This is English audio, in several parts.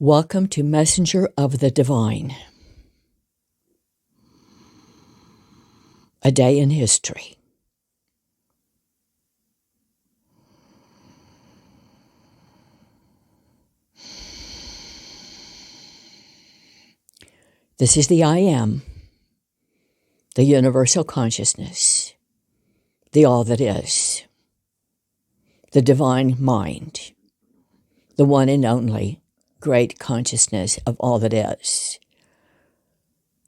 Welcome to Messenger of the Divine. A day in history. This is the I Am, the universal consciousness, the all that is, the divine mind, the one and only great consciousness of all that is,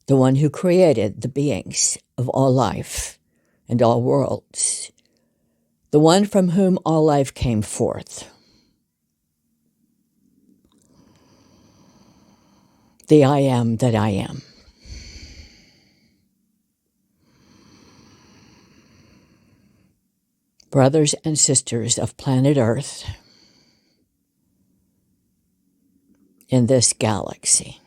the one who created the beings of all life and all worlds, the one from whom all life came forth. The I Am that I am. Brothers and sisters of planet Earth, in this galaxy,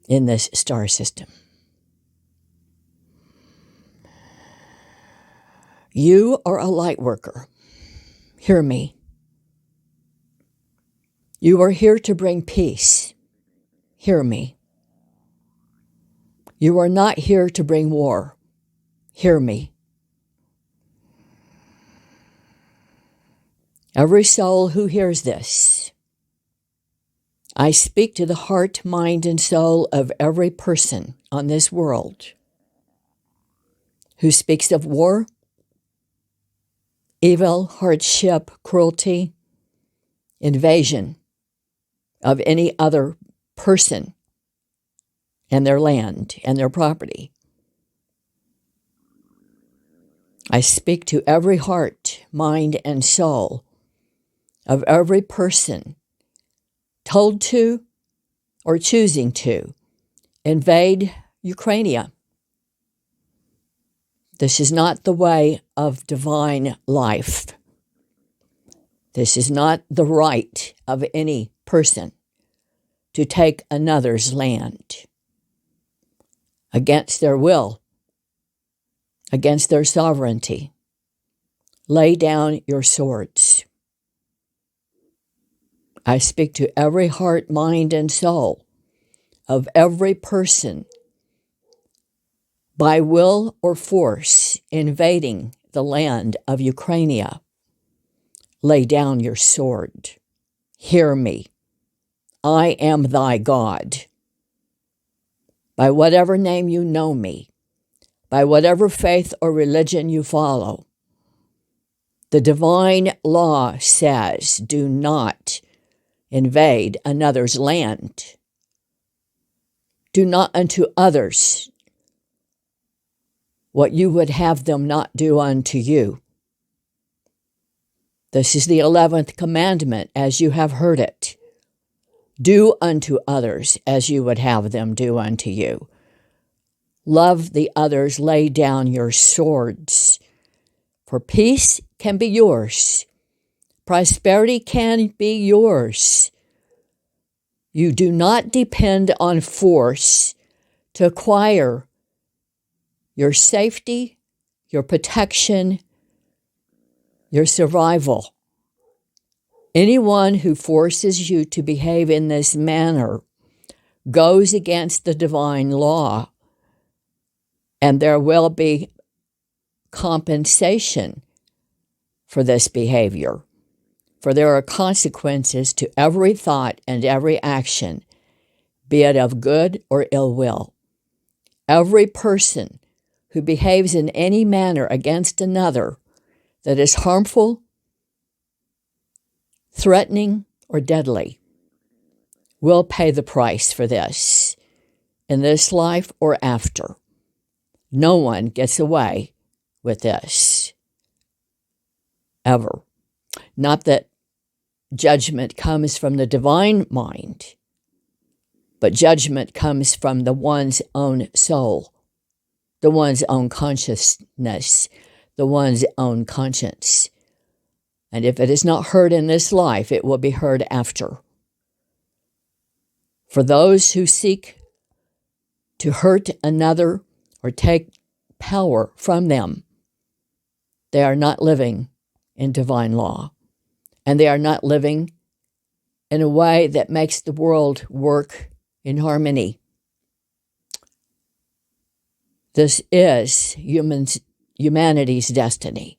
in this star system, you are a light worker. Hear me. You are here to bring peace. Hear me. You are not here to bring war. Hear me. Every soul who hears this, I speak to the heart, mind, and soul of every person on this world who speaks of war, evil, hardship, cruelty, invasion of any other person and their land and their property. I speak to every heart, mind, and soul of every person told to or choosing to invade Ukraine. This is not the way of divine life. This is not the right of any person to take another's land against their will, against their sovereignty. Lay down your swords. I speak to every heart, mind, and soul of every person by will or force invading the land of Ukraine. Lay down your sword. Hear me. I am thy God. By whatever name you know me, by whatever faith or religion you follow, the divine law says, do not invade another's land. Do not unto others what you would have them not do unto you. This is the 11th commandment, as you have heard it. Do unto others as you would have them do unto you. Love the others, lay down your swords. For peace can be yours. Prosperity can be yours. You do not depend on force to acquire your safety, your protection, your survival. Anyone who forces you to behave in this manner goes against the divine law, and there will be compensation for this behavior. For there are consequences to every thought and every action, be it of good or ill will. Every person who behaves in any manner against another that is harmful, threatening, or deadly will pay the price for this, in this life or after. No one gets away with this, ever. Not that judgment comes from the divine mind, but judgment comes from the one's own soul, the one's own consciousness, the one's own conscience. And if it is not heard in this life, it will be heard after. For those who seek to hurt another or take power from them, they are not living in divine law, and they are not living in a way that makes the world work in harmony. This is humanity's destiny,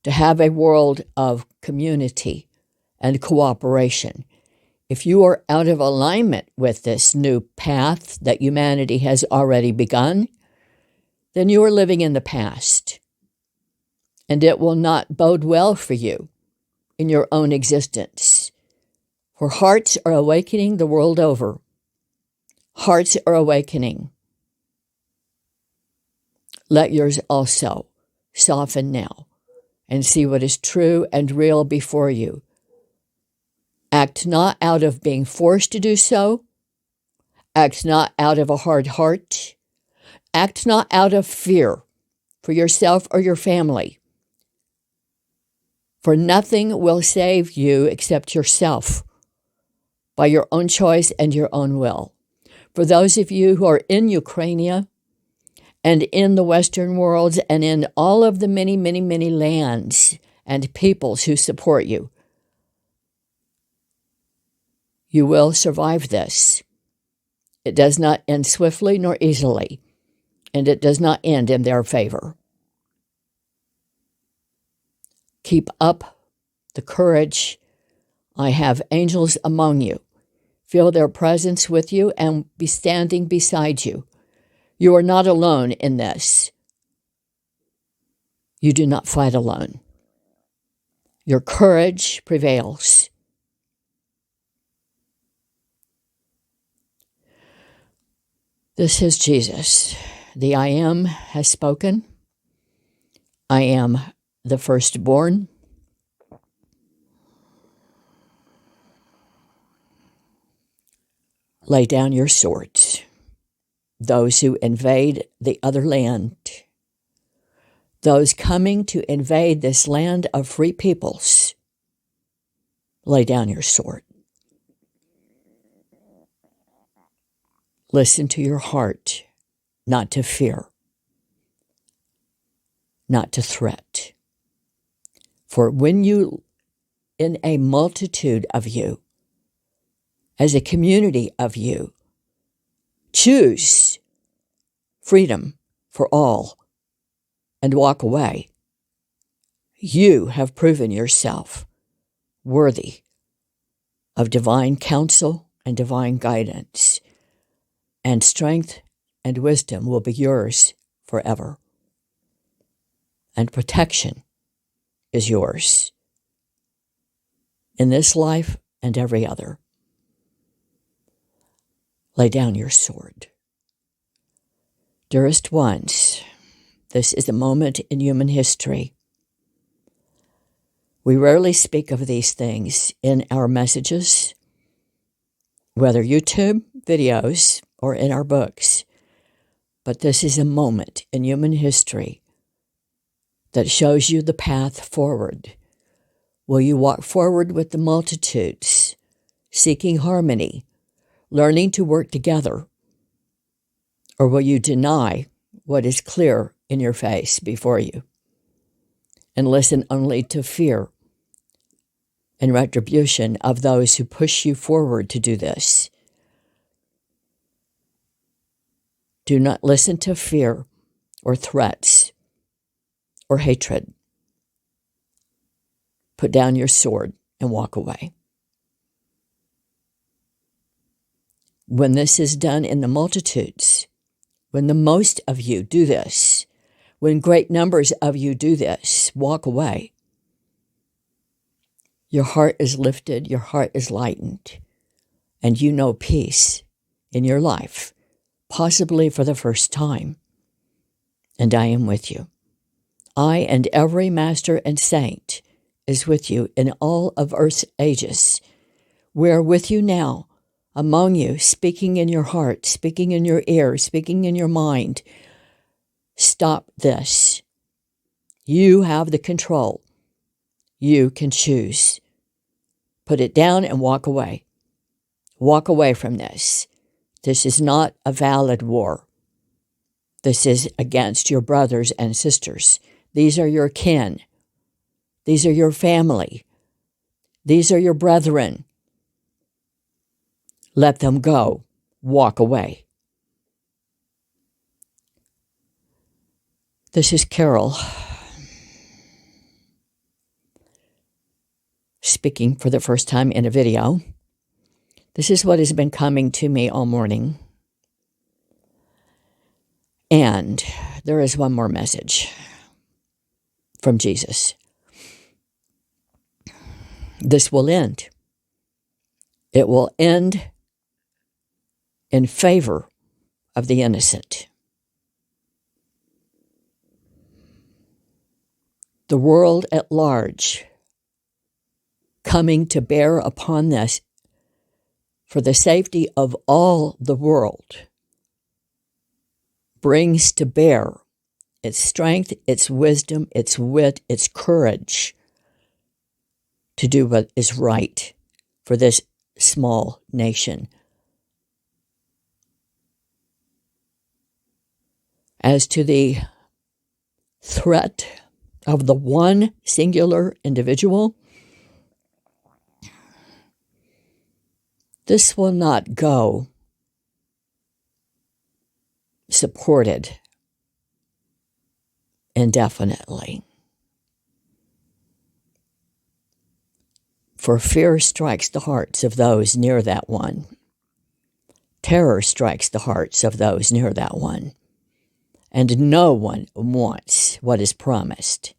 to have a world of community and cooperation. If you are out of alignment with this new path that humanity has already begun, then you are living in the past, and it will not bode well for you in your own existence. For hearts are awakening the world over. Hearts are awakening. Let yours also soften now and see what is true and real before you. Act not out of being forced to do so. Act not out of a hard heart. Act not out of fear for yourself or your family. For nothing will save you except yourself by your own choice and your own will. For those of you who are in Ukraine and in the Western worlds and in all of the many, many, many lands and peoples who support you, you will survive this. It does not end swiftly nor easily, and it does not end in their favor. Keep up the courage. I have angels among you. Feel their presence with you and be standing beside you. You are not alone in this. You do not fight alone. Your courage prevails. This is Jesus. The I Am has spoken. I am the firstborn. Lay down your swords. Those who invade the other land, those coming to invade this land of free peoples, lay down your sword. Listen to your heart, not to fear, not to threat. For when you, in a multitude of you, as a community of you, choose freedom for all and walk away, you have proven yourself worthy of divine counsel and divine guidance, and strength and wisdom will be yours forever, and protection is yours in this life and every other. Lay down your sword. Dearest ones, this is a moment in human history. We rarely speak of these things in our messages, whether YouTube videos or in our books, but this is a moment in human history that shows you the path forward. Will you walk forward with the multitudes, seeking harmony, learning to work together, or will you deny what is clear in your face before you and listen only to fear and retribution of those who push you forward to do this? Do not listen to fear or threats or hatred. Put down your sword and walk away. When this is done in the multitudes, when the most of you do this, when great numbers of you do this, walk away. Your heart is lifted, your heart is lightened, and you know peace in your life, possibly for the first time. And I am with you. I and every master and saint is with you in all of earth's ages. We are with you now, among you, speaking in your heart, speaking in your ear, speaking in your mind. Stop this. You have the control. You can choose. Put it down and walk away. Walk away from this. This is not a valid war. This is against your brothers and sisters. These are your kin. These are your family. These are your brethren. Let them go. Walk away. This is Carol speaking for the first time in a video. This is what has been coming to me all morning. And there is one more message from Jesus. This will end. It will end in favor of the innocent. The world at large coming to bear upon this for the safety of all the world brings to bear its strength, its wisdom, its wit, its courage to do what is right for this small nation. As to the threat of the one singular individual, this will not go supported indefinitely. For fear strikes the hearts of those near that one. Terror strikes the hearts of those near that one. And no one wants what is promised.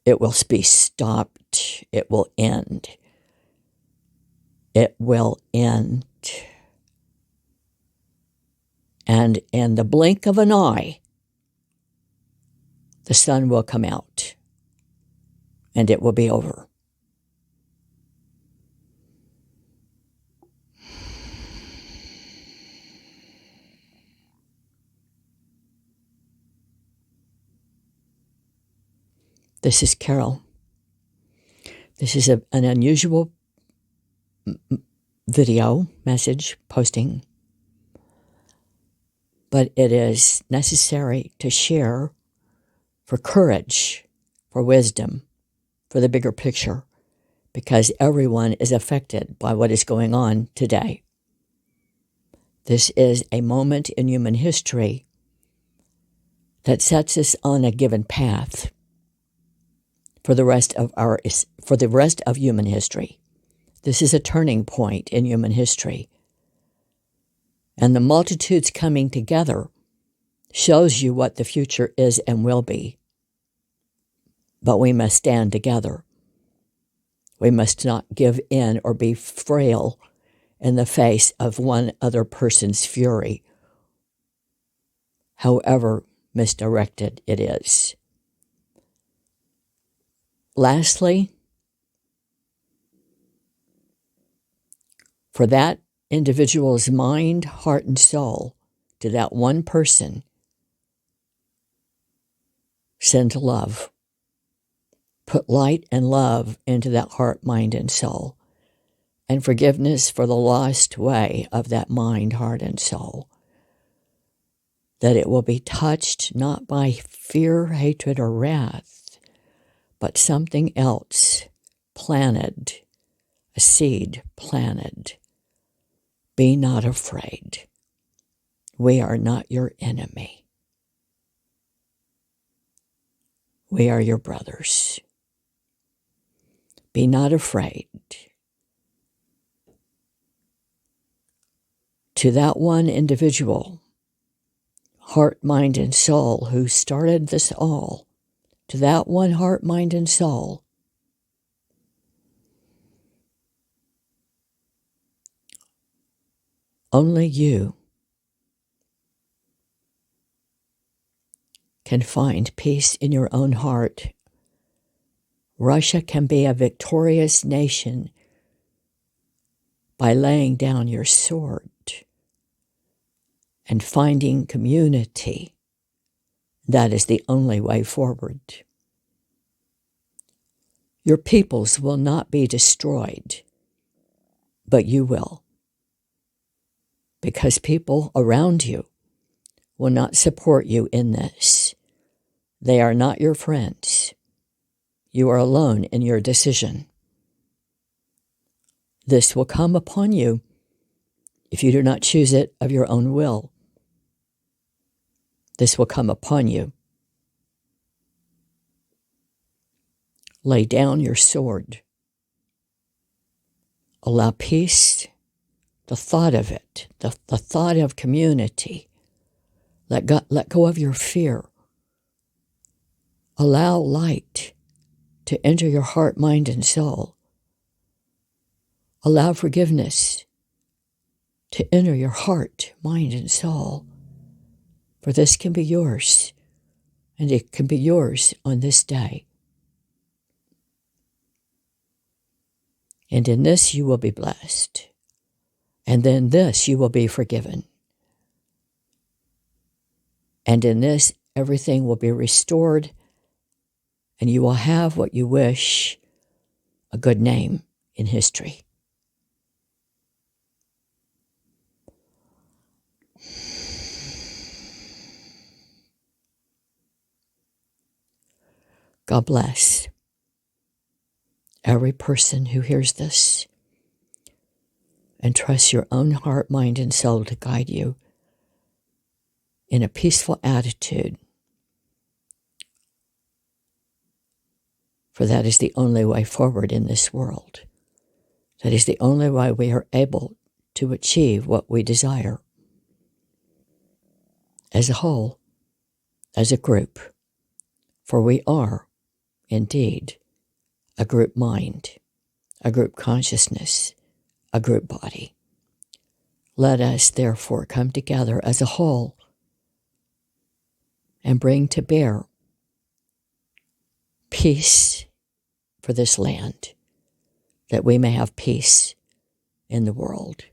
It will be stopped. It will end. It will end. And in the blink of an eye, the sun will come out. And it will be over. This is Carol. This is an unusual video message posting, but it is necessary to share for courage, for wisdom, for the bigger picture, because everyone is affected by what is going on today. This is a moment in human history that sets us on a given path for the rest of human history. This is a turning point in human history. And the multitudes coming together shows you what the future is and will be. But we must stand together. We must not give in or be frail in the face of one other person's fury, however misdirected it is. Lastly, for that individual's mind, heart, and soul, to that one person, send love. Put light and love into that heart, mind, and soul, and forgiveness for the lost way of that mind, heart, and soul, that it will be touched not by fear, hatred, or wrath, but something else planted, a seed planted. Be not afraid. We are not your enemy. We are your brothers. Be not afraid. To that one individual, heart, mind, and soul, who started this all, to that one heart, mind, and soul, only you can find peace in your own heart. Russia can be a victorious nation by laying down your sword and finding community. That is the only way forward. Your peoples will not be destroyed, but you will, because people around you will not support you in this. They are not your friends. You are alone in your decision. This will come upon you if you do not choose it of your own will. This will come upon you. Lay down your sword. Allow peace, the thought of it, the thought of community. Let go of your fear. Allow light to enter your heart, mind, and soul. Allow forgiveness to enter your heart, mind, and soul. For this can be yours, and it can be yours on this day. And in this you will be blessed. And in this you will be forgiven. And in this everything will be restored, and you will have what you wish, a good name in history. God bless every person who hears this, and trust your own heart, mind, and soul to guide you in a peaceful attitude. For that is the only way forward in this world. That is the only way we are able to achieve what we desire. As a whole, as a group, for we are, indeed, a group mind, a group consciousness, a group body. Let us, therefore, come together as a whole and bring to bear peace for this land, that we may have peace in the world.